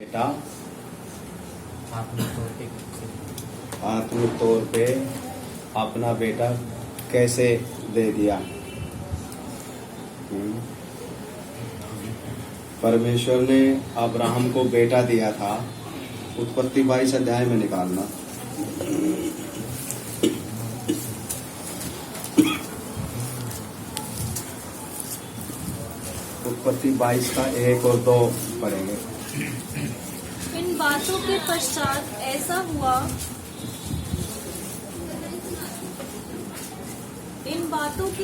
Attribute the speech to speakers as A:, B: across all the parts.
A: बेटा आत्मिक तौर पे अपना बेटा कैसे दे दिया। परमेश्वर ने अब्राहम को बेटा दिया था। उत्पत्ति 22 अध्याय में निकालना। उत्पत्ति 22 का 1 और 2 पढ़ेंगे।
B: इन बातों के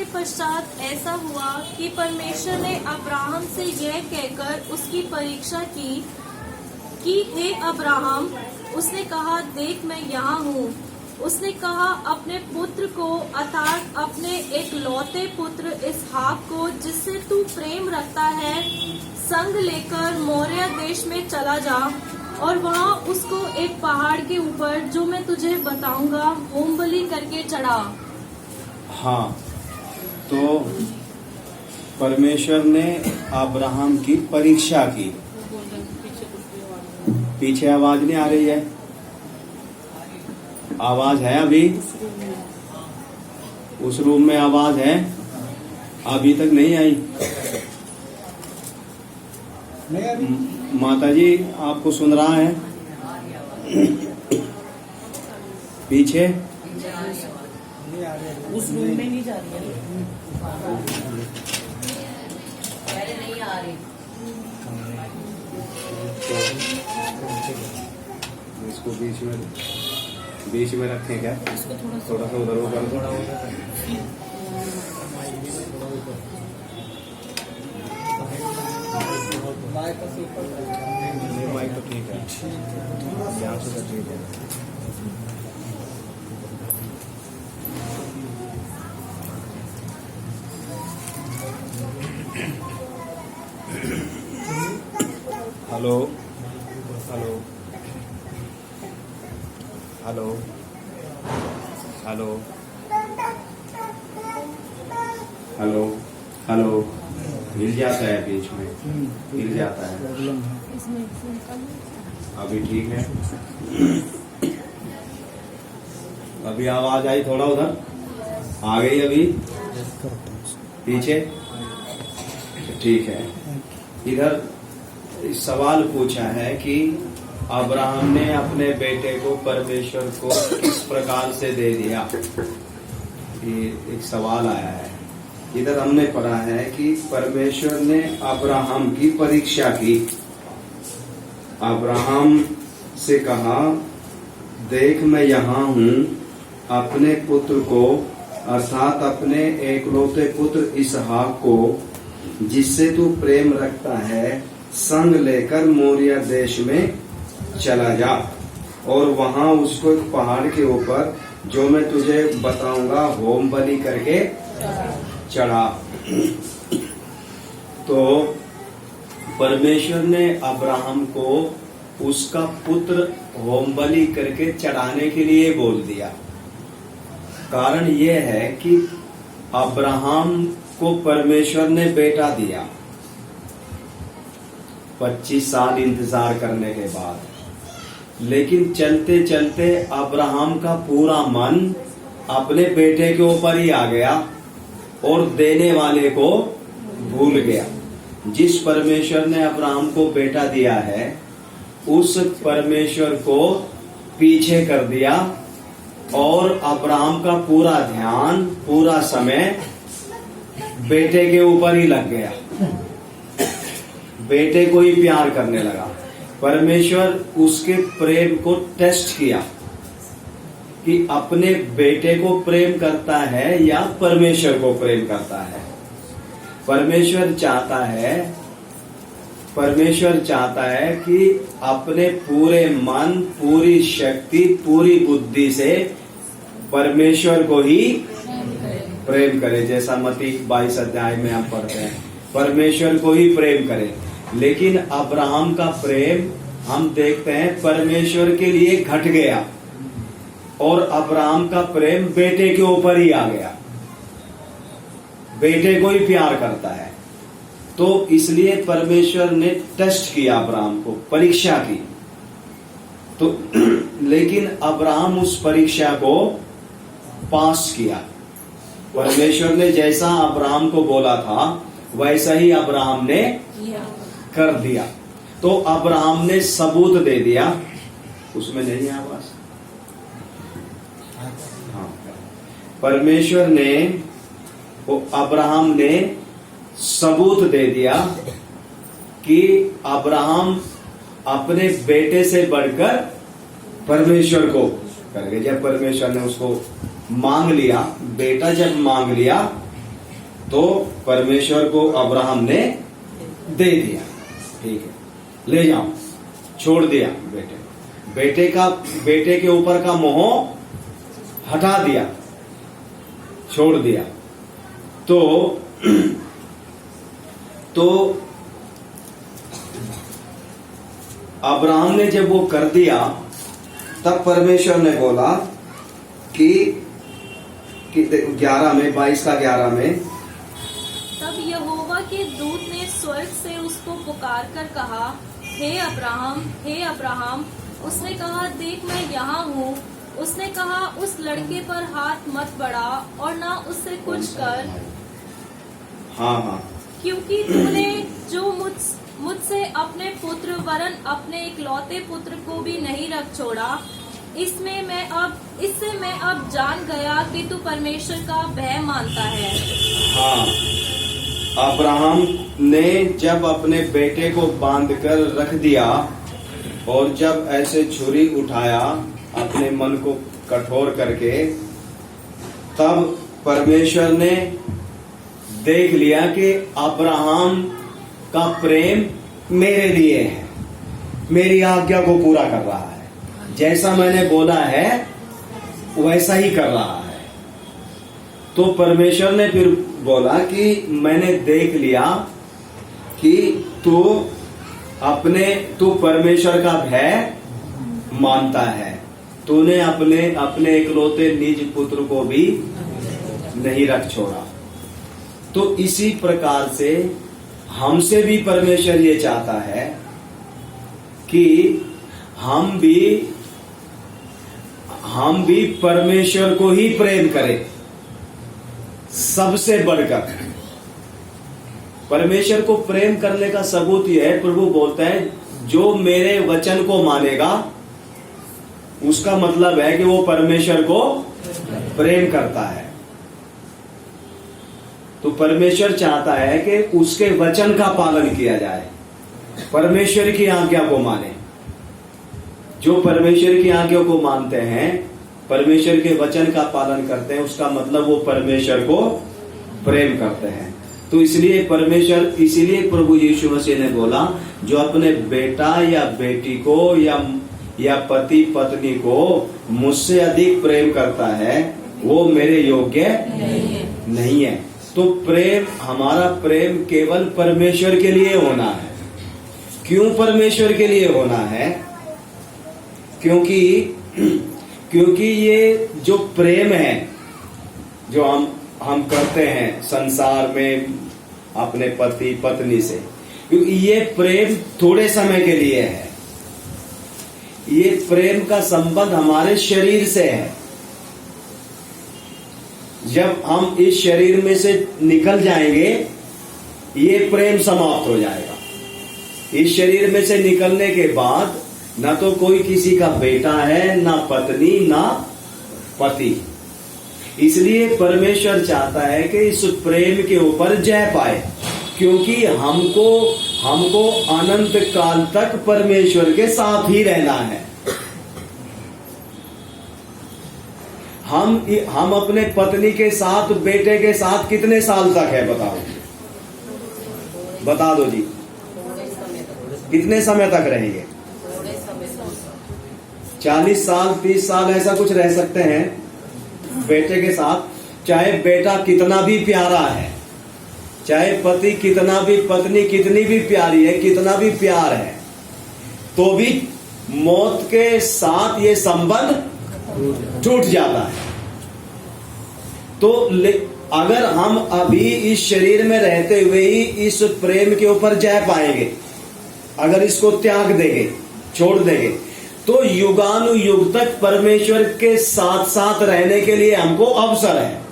B: पश्चात ऐसा हुआ कि परमेश्वर ने अब्राहम से यह कहकर उसकी परीक्षा की कि हे अब्राहम, उसने कहा, देख मैं यहाँ हूँ। उसने कहा, अपने पुत्र को अर्थात अपने एकलौते पुत्र इसहाक को, जिससे तू प्रेम रखता है, संग लेकर मोरिया देश में चला जा और वहाँ उसको एक पहाड़ के ऊपर, जो मैं तुझे बताऊंगा, होम बलि करके चढ़ा।
A: हाँ, तो परमेश्वर ने अब्राहम की परीक्षा की। पीछे आवाज नहीं आ रही है? आवाज है अभी? उस रूम में आवाज है? अभी तक नहीं आई? माता जी आपको सुन रहा है? पीछे
C: उस रूम में नहीं जा रही है। पहले नहीं आ रही।
A: इसको बीच में रखें क्या? थोड़ा सा उधर होगा। माइक तो ठीक है, ध्यान से ठीक है। Hello hello hello hello hello hello हिल जाता है, बीच में हिल जाता है। अभी ठीक है? अभी आवाज आई? थोड़ा उधर आ गई अभी? पीछे ठीक है। इधर सवाल पूछा है कि अब्राहम ने अपने बेटे को परमेश्वर को किस प्रकार से दे दिया। ये एक सवाल आया है। इधर हमने पढ़ा है कि परमेश्वर ने अब्राहम की परीक्षा की। अब्राहम से कहा, देख मैं यहाँ हूँ, अपने पुत्र को अर्थात अपने एकलौते पुत्र इसहाक को, जिससे तू प्रेम रखता है, संग लेकर मोरिया देश में चला जा और वहां उसको एक पहाड़ के ऊपर, जो मैं तुझे बताऊंगा, होम बलि करके चढ़ा। तो परमेश्वर ने अब्राहम को उसका पुत्र होम बलि करके चढ़ाने के लिए बोल दिया। कारण यह है कि अब्राहम को परमेश्वर ने बेटा दिया 25 साल इंतजार करने के बाद, लेकिन चलते चलते अब्राहम का पूरा मन अपने बेटे के ऊपर ही आ गया और देने वाले को भूल गया। जिस परमेश्वर ने अब्राहम को बेटा दिया है, उस परमेश्वर को पीछे कर दिया और अब्राहम का पूरा ध्यान, पूरा समय बेटे के ऊपर ही लग गया। बेटे को ही प्यार करने लगा। परमेश्वर उसके प्रेम को टेस्ट किया कि अपने बेटे को प्रेम करता है या परमेश्वर को प्रेम करता है। परमेश्वर चाहता है कि अपने पूरे मन, पूरी शक्ति, पूरी बुद्धि से परमेश्वर को ही प्रेम करे। जैसा मत्ती 22 अध्याय में हम पढ़ते हैं, परमेश्वर को ही प्रेम करे। लेकिन अब्राहम का प्रेम हम देखते हैं परमेश्वर के लिए घट गया और अब्राहम का प्रेम बेटे के ऊपर ही आ गया। बेटे को ही प्यार करता है। तो इसलिए परमेश्वर ने टेस्ट किया अब्राहम को, परीक्षा की। तो लेकिन अब्राहम उस परीक्षा को पास किया। परमेश्वर ने जैसा अब्राहम को बोला था वैसा ही अब्राहम ने कर दिया। तो अब्राहम ने सबूत दे दिया। उसमें नहीं है आवाज? हाँ। परमेश्वर ने, वो अब्राहम ने सबूत दे दिया कि अब्राहम अपने बेटे से बढ़कर परमेश्वर को करके, जब परमेश्वर ने उसको मांग लिया, बेटा जब मांग लिया, तो परमेश्वर को अब्राहम ने दे दिया। ठीक है, ले जाओ, छोड़ दिया बेटे के ऊपर का मोह हटा दिया, छोड़ दिया। तो अब्राहम ने जब वो कर दिया, तब परमेश्वर ने बोला कि 11 में 22:11 में,
B: तब यहोवा के दूत ने स्वर्ग से उसको पुकार कर कहा, हे अब्राहम, हे अब्राहम। उसने कहा, देख मैं यहाँ हूँ। उसने कहा, उस लड़के पर हाथ मत बढ़ा और ना उससे कुछ कर,
A: हाँ,
B: क्योंकि तूने जो मुझसे अपने पुत्र वरन अपने इकलौते पुत्र को भी नहीं रख छोड़ा। इससे मैं अब जान गया कि तू परमेश्वर का भय मानता है।
A: हाँ, अब्राहम ने जब अपने बेटे को बांधकर रख दिया और जब ऐसे छुरी उठाया अपने मन को कठोर करके, तब परमेश्वर ने देख लिया कि अब्राहम का प्रेम मेरे लिए है, मेरी आज्ञा को पूरा कर रहा है, जैसा मैंने बोला है वैसा ही कर रहा है। तो परमेश्वर ने फिर बोला कि मैंने देख लिया कि तू परमेश्वर का भय मानता है, तूने अपने इकलौते निज पुत्र को भी नहीं रख छोड़ा। तो इसी प्रकार से हमसे भी परमेश्वर ये चाहता है कि हम भी परमेश्वर को ही प्रेम करें, सबसे बढ़कर। परमेश्वर को प्रेम करने का सबूत यह है, प्रभु बोलता है, जो मेरे वचन को मानेगा, उसका मतलब है कि वो परमेश्वर को प्रेम करता है। तो परमेश्वर चाहता है कि उसके वचन का पालन किया जाए, परमेश्वर की आज्ञा को माने। जो परमेश्वर की आज्ञा को मानते हैं, परमेश्वर के वचन का पालन करते हैं, उसका मतलब वो परमेश्वर को प्रेम करते हैं। तो इसीलिए प्रभु यीशु मसीह ने बोला, जो अपने बेटा या बेटी को या पति पत्नी को मुझसे अधिक प्रेम करता है, वो मेरे योग्य नहीं है। तो हमारा प्रेम केवल परमेश्वर के लिए होना है। क्यों परमेश्वर के लिए होना है? क्योंकि ये जो प्रेम है, जो हम करते हैं संसार में अपने पति पत्नी से, क्योंकि ये प्रेम थोड़े समय के लिए है। ये प्रेम का संबंध हमारे शरीर से है। जब हम इस शरीर में से निकल जाएंगे, ये प्रेम समाप्त हो जाएगा। इस शरीर में से निकलने के बाद न तो कोई किसी का बेटा है, ना पत्नी, ना पति। इसलिए परमेश्वर चाहता है कि इस प्रेम के ऊपर जय पाए, क्योंकि हमको अनंत काल तक परमेश्वर के साथ ही रहना है। हम अपने पत्नी के साथ, बेटे के साथ कितने साल तक है बताओ? बता दो जी, कितने समय तक रहेंगे? 40 साल 30 साल ऐसा कुछ रह सकते हैं बेटे के साथ। चाहे बेटा कितना भी प्यारा है, चाहे पति कितना भी, पत्नी कितनी भी प्यारी है, कितना भी प्यार है, तो भी मौत के साथ ये संबंध टूट जाता है। तो अगर हम अभी इस शरीर में रहते हुए ही इस प्रेम के ऊपर जय पाएंगे, अगर इसको त्याग देंगे, छोड़ देंगे, तो युगानुयुग तक परमेश्वर के साथ साथ रहने के लिए हमको अवसर है।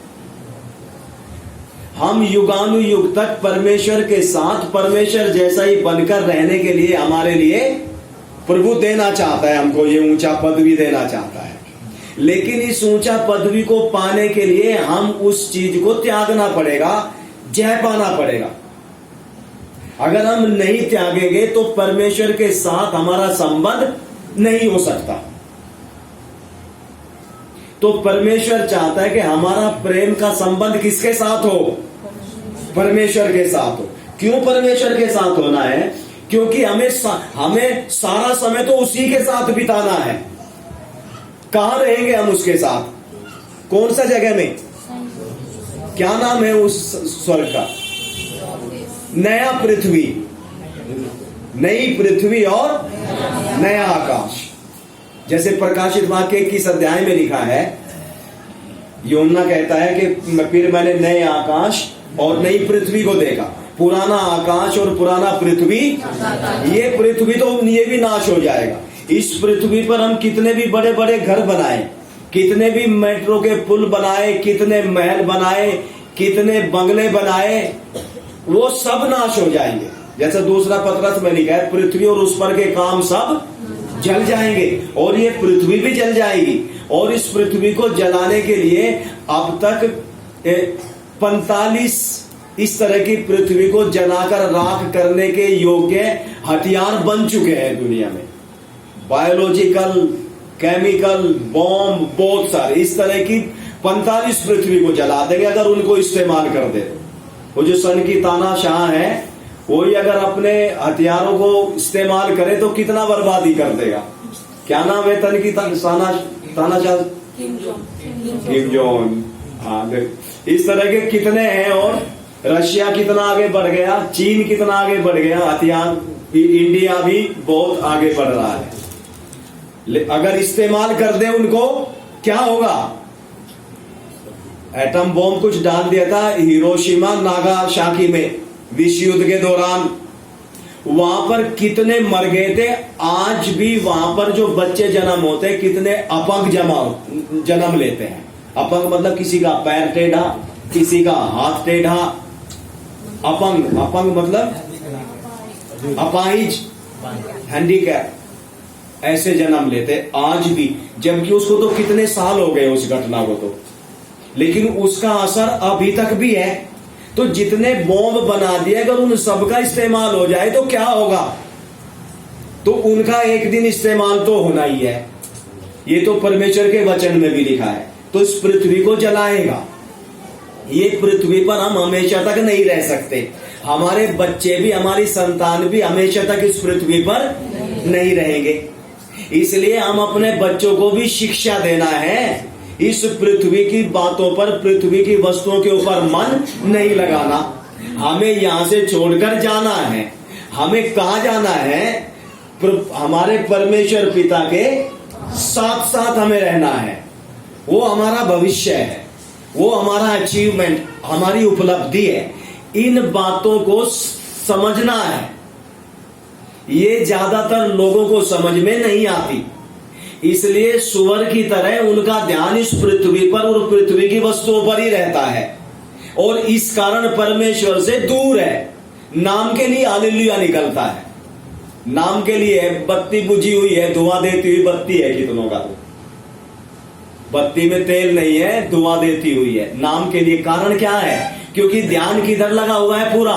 A: हम युगानुयुग तक परमेश्वर के साथ परमेश्वर जैसा ही बनकर रहने के लिए हमारे लिए प्रभु देना चाहता है, हमको ये ऊंचा पदवी देना चाहता है। लेकिन इस ऊंचा पदवी को पाने के लिए हम उस चीज को त्यागना पड़ेगा, जय पाना पड़ेगा। अगर हम नहीं त्यागेंगे तो परमेश्वर के साथ हमारा संबंध नहीं हो सकता। तो परमेश्वर चाहता है कि हमारा प्रेम का संबंध किसके साथ हो? परमेश्वर के साथ हो। क्यों परमेश्वर के साथ होना है? क्योंकि हमें सारा समय तो उसी के साथ बिताना है। कहां रहेंगे हम उसके साथ? कौन सा जगह में? क्या नाम है उस स्वर्ग का? नया पृथ्वी, नई पृथ्वी और नया आकाश। जैसे प्रकाशित वाक्य 21 अध्याय में लिखा है, यूहन्ना कहता है कि फिर मैंने नए आकाश और नई पृथ्वी को देखा। पुराना आकाश और पुराना पृथ्वी, ये पृथ्वी तो ये भी नाश हो जाएगा। इस पृथ्वी पर हम कितने भी बड़े बड़े घर बनाए, कितने भी मेट्रो के पुल बनाए, कितने महल बनाए, कितने बंगले बनाए, वो सब नाश हो जाएंगे। जैसे दूसरा पत्रस में लिखा है, पृथ्वी और उस पर के काम सब जल जाएंगे, और ये पृथ्वी भी जल जाएगी। और इस पृथ्वी को जलाने के लिए अब तक 45 इस तरह की पृथ्वी को जलाकर राख करने के योग्य हथियार बन चुके हैं दुनिया में। बायोलॉजिकल, केमिकल, बॉम्ब, बहुत सारे इस तरह की 45 पृथ्वी को जला देंगे अगर उनको इस्तेमाल कर दे। वो जो सन की तानाशाह है, वही अगर अपने हथियारों को इस्तेमाल करे तो कितना बर्बादी कर देगा। क्या नाम है तन की तानाशाह? Kim Jong. हाँ, इस तरह के कितने हैं। और रशिया कितना आगे बढ़ गया, चीन कितना आगे बढ़ गया, हथियार इंडिया भी बहुत आगे बढ़ रहा है। अगर इस्तेमाल कर दे उनको, क्या होगा? एटम बॉम्ब कुछ डाल दिया था हिरोशिमा नागासाकी में विश्व युद्ध के दौरान, वहां पर कितने मर गए थे। आज भी वहां पर जो बच्चे जन्म होते हैं, कितने अपंग जन्म लेते हैं। अपंग मतलब किसी का पैर टेढ़ा, किसी का हाथ टेढ़ा। अपंग मतलब अपाहिज, हैंडीकैप, ऐसे जन्म लेते आज भी। जबकि उसको तो कितने साल हो गए उस घटना को तो, लेकिन उसका असर अभी तक भी है। तो जितने बॉम्ब बना दिए, अगर उन सबका इस्तेमाल हो जाए तो क्या होगा? तो उनका एक दिन इस्तेमाल तो होना ही है। ये तो परमेश्वर के वचन में भी लिखा है। तो इस पृथ्वी को जलाएगा। ये पृथ्वी पर हम हमेशा तक नहीं रह सकते। हमारे बच्चे भी, हमारी संतान भी हमेशा तक इस पृथ्वी पर नहीं रहेंगे। इसलिए हम अपने बच्चों को भी शिक्षा देना है। इस पृथ्वी की बातों पर, पृथ्वी की वस्तुओं के ऊपर मन नहीं लगाना। हमें यहां से छोड़कर जाना है। हमें कहा जाना है? हमारे परमेश्वर पिता के साथ साथ हमें रहना है। वो हमारा भविष्य है, वो हमारा अचीवमेंट, हमारी उपलब्धि है। इन बातों को समझना है। ये ज्यादातर लोगों को समझ में नहीं आती। इसलिए सुअर की तरह उनका ध्यान इस पृथ्वी पर और पृथ्वी की वस्तुओं पर ही रहता है, और इस कारण परमेश्वर से दूर है। नाम के लिए हालेलुया निकलता है, नाम के लिए बत्ती बुझी हुई है, धुआं देती हुई बत्ती है कितनों का। तो बत्ती में तेल नहीं है, धुआं देती हुई है नाम के लिए। कारण क्या है? क्योंकि ध्यान किधर लगा हुआ है? पूरा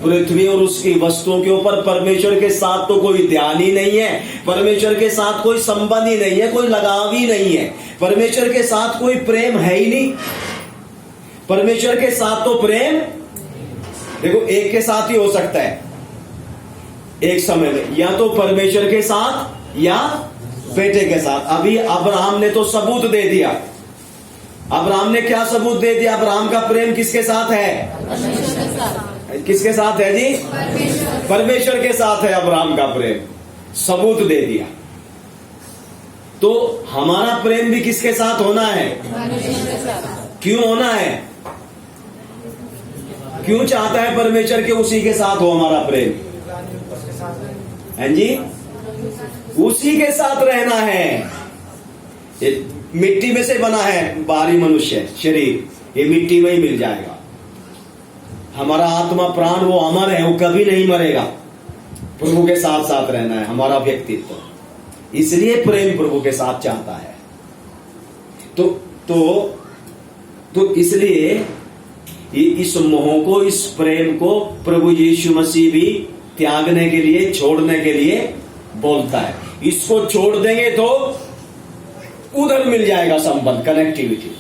A: पृथ्वी और उसकी वस्तुओं के ऊपर। परमेश्वर के साथ तो कोई ध्यान ही नहीं है, परमेश्वर के साथ कोई संबंध ही नहीं है, कोई लगाव ही नहीं है, परमेश्वर के साथ कोई प्रेम है ही नहीं। परमेश्वर के साथ तो प्रेम, देखो, एक के साथ ही हो सकता है एक समय में, या तो परमेश्वर के साथ या बेटे के साथ। अभी अब्राहम ने तो सबूत दे दिया। अब्राहम ने क्या सबूत दे दिया? अब्राहम का प्रेम किसके साथ है? किसके साथ है जी? परमेश्वर के साथ है अब्राहम का प्रेम। सबूत दे दिया। तो हमारा प्रेम भी किसके साथ होना है? क्यों होना है? क्यों चाहता है परमेश्वर के उसी के साथ हो हमारा प्रेम? हैं जी, उसी के साथ रहना है। ये मिट्टी में से बना है बाहरी मनुष्य शरीर, ये मिट्टी में ही मिल जाएगा। हमारा आत्मा प्राण वो अमर है, वो कभी नहीं मरेगा। प्रभु के साथ साथ रहना है हमारा व्यक्तित्व, इसलिए प्रेम प्रभु के साथ चाहता है। तो इसलिए इस मोह को, इस प्रेम को प्रभु यीशु मसीह भी त्यागने के लिए, छोड़ने के लिए बोलता है। इसको छोड़ देंगे तो उधर मिल जाएगा संबंध, कनेक्टिविटी,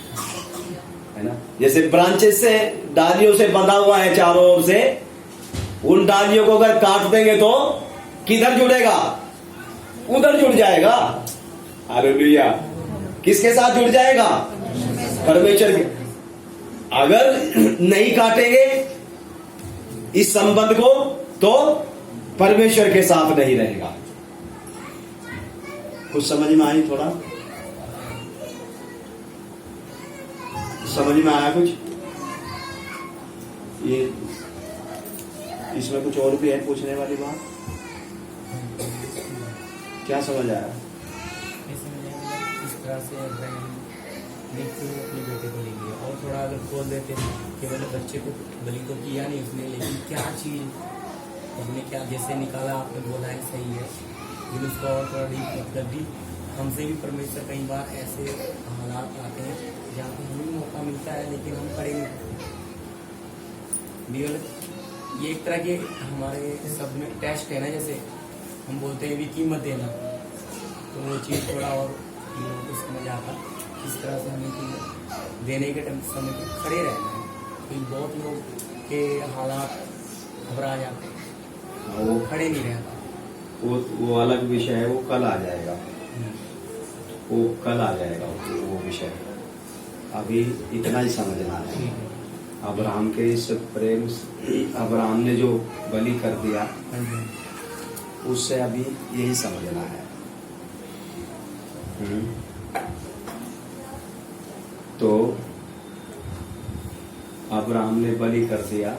A: है ना। जैसे ब्रांचेस से, डालियों से बंधा हुआ है चारों ओर से, उन डालियों को अगर काट देंगे तो किधर जुड़ेगा? उधर जुड़ जाएगा। हालेलुया। किसके साथ जुड़ जाएगा? परमेश्वर के। अगर नहीं काटेंगे इस संबंध को तो परमेश्वर के साथ नहीं रहेगा। कुछ समझ में आई? थोड़ा समझ में आया कुछ? ये इसमें कुछ और भी है पूछने वाली बात? क्या समझ आया?
D: इस तरह से देखते हुए अपने बेटे को ले लिया, और थोड़ा अगर बोल देते कि मतलब बच्चे को बलि तो किया नहीं उसने, लेकिन क्या चीज हमने क्या जैसे निकाला, आपने बोला है सही है, लेकिन उसका और थोड़ा डीप मतलब भी हमसे भी परमेश्वर कई बार ऐसे हालात आते हैं जहाँ पे हमें मौका मिलता है लेकिन हम खड़े नहीं होते। ये एक तरह के हमारे सब में टेस्ट है ना, जैसे हम बोलते हैं भी कीमत देना, तो वो चीज़ थोड़ा और लोगों को समझ आता इस तरह से हमें कीमत देने के समय पे खड़े रहना है। तो बहुत लोग के हालात घबरा जाते हैं, वो खड़े नहीं रहता।
A: वो अलग विषय है, वो कल आ जाएगा, वो कल आ जाएगा वो विषय। अभी इतना ही समझना है। अब्राहम के इस प्रेम, अब्राहम ने जो बलि कर दिया उससे अभी यही समझना है। तो अब्राहम ने बलि कर दिया,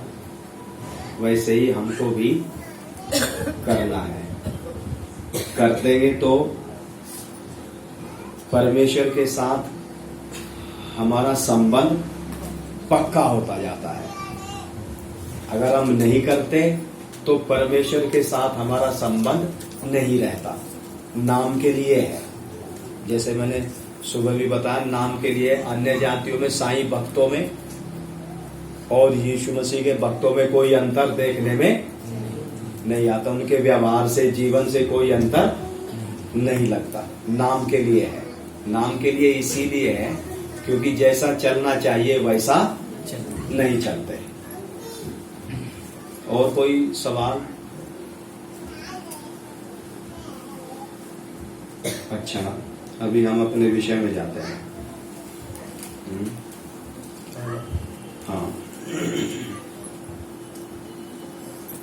A: वैसे ही हमको भी करना है। कर देंगे तो परमेश्वर के साथ हमारा संबंध पक्का होता जाता है। अगर हम नहीं करते तो परमेश्वर के साथ हमारा संबंध नहीं रहता। नाम के लिए है, जैसे मैंने सुबह भी बताया, नाम के लिए। अन्य जातियों में, साईं भक्तों में और यीशु मसीह के भक्तों में कोई अंतर देखने में नहीं आता। उनके व्यवहार से, जीवन से कोई अंतर नहीं लगता। नाम के लिए है। नाम के लिए इसीलिए है क्योंकि जैसा चलना चाहिए वैसा नहीं चलते। और कोई सवाल? अच्छा, अभी हम अपने विषय में जाते हैं।